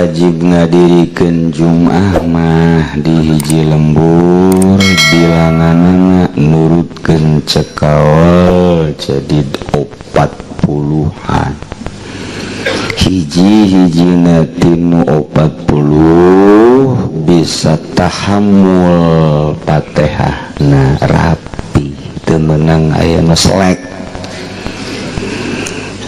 wajib ngadirikan Jum'ah mah di hiji lembur bilanganana nurutkeun cekawal jadi 40-an hiji-hijina tinu 40 bisa tahammul Fatihahna rapi teu meunang aya nu selek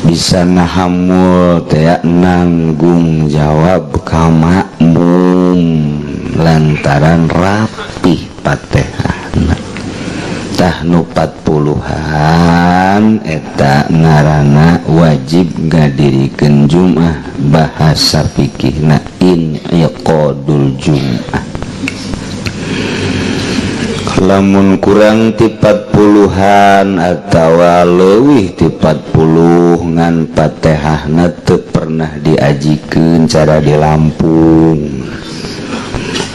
bisa nahamul teh nanggung jawab ka makmum lantaran rapih Fatihahna tah nu 40-an eta ngaranna wajib ngadirikeun Jum'ah bahasa fikihna inqadul Jum'ah. Lamun kurang ti 40-an atawa leuwih ti 40 ngan Fatihahna teu pernah diajikeun cara di Lampung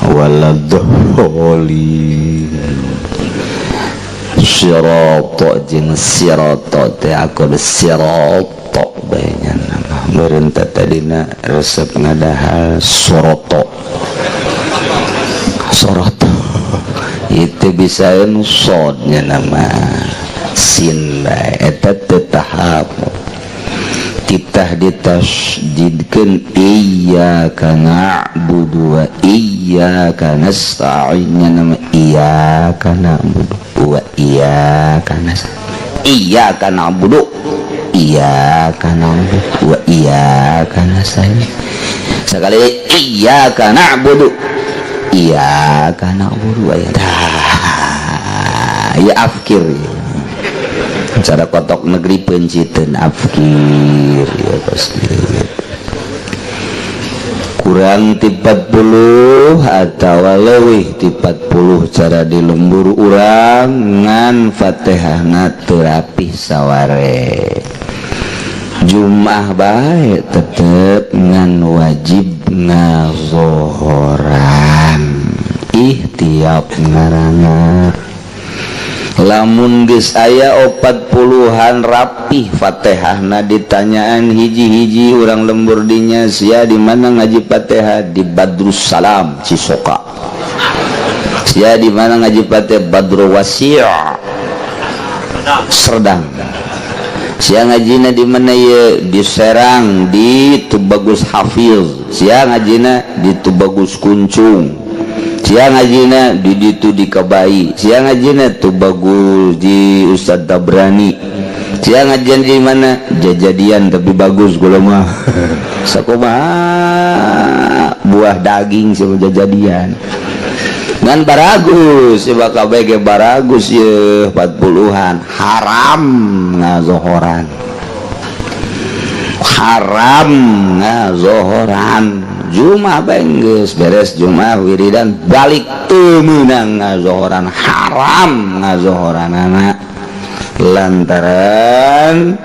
waladhdallin sirata jeung sirata teh aku sirata bae nama meureun tadina resep ngadahar soroto itu bisa sodnya nama sin bae eta teu tahap titah ditasydidkeun iyyaka na'budu wa iyyaka nasta'in nama iyyaka na'budu wa iyyaka nasta'in iyyaka na'budu wa iyyaka nasta'in sekali iyyaka na'budu iyyaka na'budu wa iyyaka ya afkir cara kotok negeri penciteun afkir ya pasti kurang ti 40 atawa leuwih ti 40 cara di lembur urang ngan Fatihahna teu rapih saware Jum'ah bae tetep ngan wajib ngazohoran ihtiyab ngaranna lamun geus aya 40-an rapih Fatihahna ditanyaan hiji-hiji urang lembur dinya sia di mana ngaji Fatihah di Badrus Salam Cisoka sia di mana ngaji Fatihah Badrul Wasi' Serdang sia ngajina di mana ya di Serang di Tubagus Hafiz sia ngajina di Tubagus Kuncung sia ngajina di ditu di Kabai sia ngajina Tubagus di Ustadz Tabrani sia ngajina di mana Jajadian tapi bagus gula mah sakumaha buah daging sama Jajadian ngan baragus iba kabeh ge baragus ye 40-an haram ngazohoran Jum'ah geus beres Jum'ah wiridan balik teu meunang ngazohoran haram ngazohoranana lantaran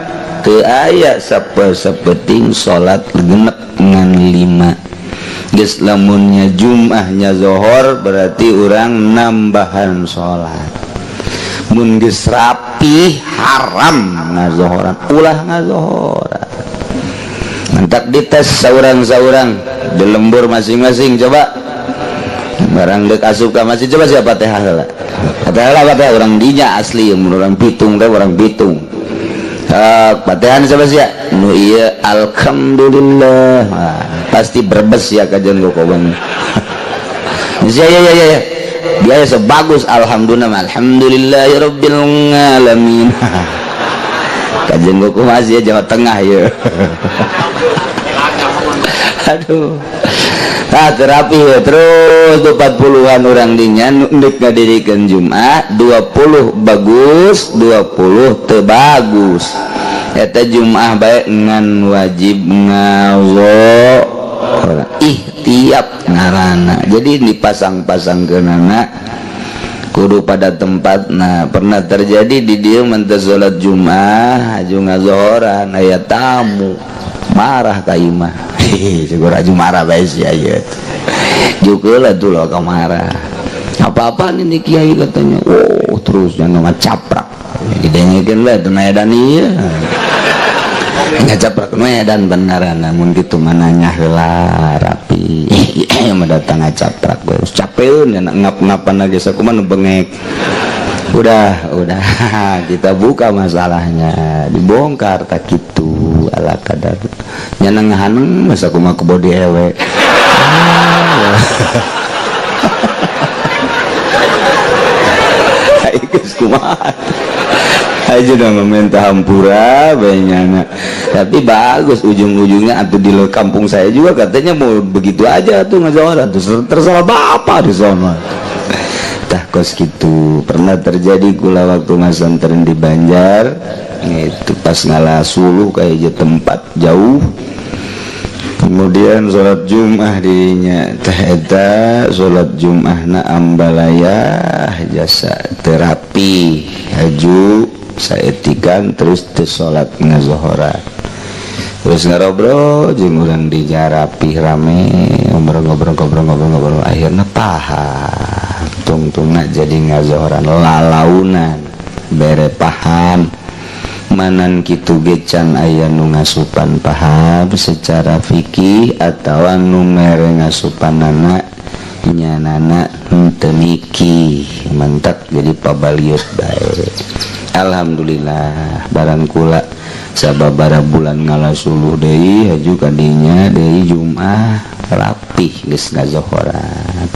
teu aya sapeting salat genep ngan 5 geus lamunnya Jum'ahnya zohor berarti urang nambahan salat mun geus rapi haram ngazohoran ulah ngazohoran mantak dites saurang-saurang di lembur masing-masing coba barang dek asup ka masjid coba siapa Fatihah heula Fatihah urang dinya asli mun urang Bitung teh urang Bitung Fatihah siapa sia nu ieu alhamdulillah pasti berbes ya kajian gokoban ya dia sebagus alhamdulillahirabbil alamin kajian goko masih Jawa Tengah ya aduh terapi ya terus 40-an orang dinya ndek ngadirikeun Jum'ah 20 bagus 20 teu bagus eta Jum'ah bae ngan wajib ngazohoran ihtiyab ngaranna jadi dipasang-pasangkeunana kudu pada tempat. Nah pernah terjadi di dia menteu salat Jum'ah aju ngazohoran aya tamu marah ka imah syukur aju marah bae sia ieu jukeula tuh lo marah apa-apa ini kiai katanya oh terus jangan ngacaprak didengekeun lah teu edan ieu ngacaprak mah edan beneran namun kitu mananya heula rapi datang ngacaprak capeun ngap-ngapan lagi sakumaha nu bengek. Udah kita buka masalahnya, dibongkar tak kitu ala kadar nya nangahaneng masa kumaha ke bodi ewe. Geus kumaha aja udah meminta hampura banyaknya, tapi bagus ujung-ujungnya atuh di kampung saya juga katanya mau begitu aja tuh ngajaran tuh terserah bapak di sana. Tah kos gitu pernah terjadi kula waktu ngasantren di Banjar itu pas ngalah suluh kayak tempat jauh, kemudian sholat Jum'ah dirinya teh eta sholat Jum'ah na ambalayah jasa terapi haju saetikan terus teu sholat ngazohoran terus ngarobrol jeung urang di jarapi rame ngobrol akhirnya paham tungtungna jadi ngazohoran lalaunan bere paham manan kitu ge can aya nu ngasupan paham secara fikih atawa nu mere ngasupanana nyanana henteu niki mantap jadi pabaliut bae. Alhamdulillah barang kula sababara bulan ngalasuluh deui haju kadinya deui Jumat rapih geus ngazohoran.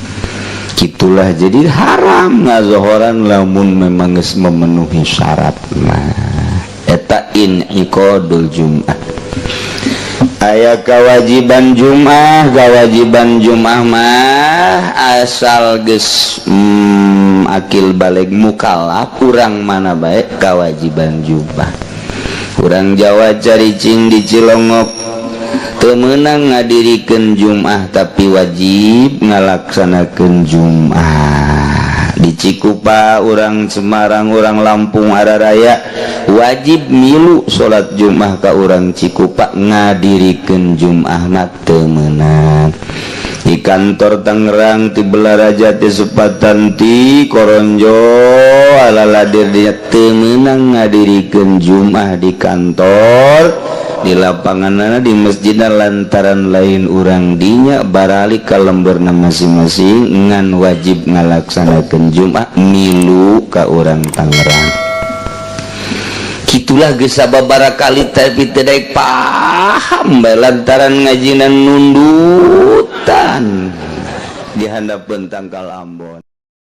Kitulah jadi haram ngazohoran lamun memang geus memenuhi syarat mah eta inqadul Jumat. Aya kewajiban Jumat mah asal geus akil balik mukallaf urang mana baik kewajiban Jumat. Urang Jawa caricing di Cilongok teu meunang ngadirikeun Jumat tapi wajib ngalaksanakeun Jumat. Di Cikupa urang Semarang urang Lampung Araraya wajib milu salat Jumat ka urang Cikupa ngadirikeun Jumat na teu meunang. Di kantor Tangerang ti Belaraja ti Sepatan ti Koronjo alaladir dia teu meunang ngadirikeun Jumat di kantor di lapanganna di masjidna lantaran lain urang dinya baralik ka lemburna masing-masing ngan wajib ngalaksanakeun Jumat milu ka urang Tangerang. Itulah geus sababaraha kali tapi teu daek paham bae lantaran ngajinan nundutan di handapeun tangkal Ambon.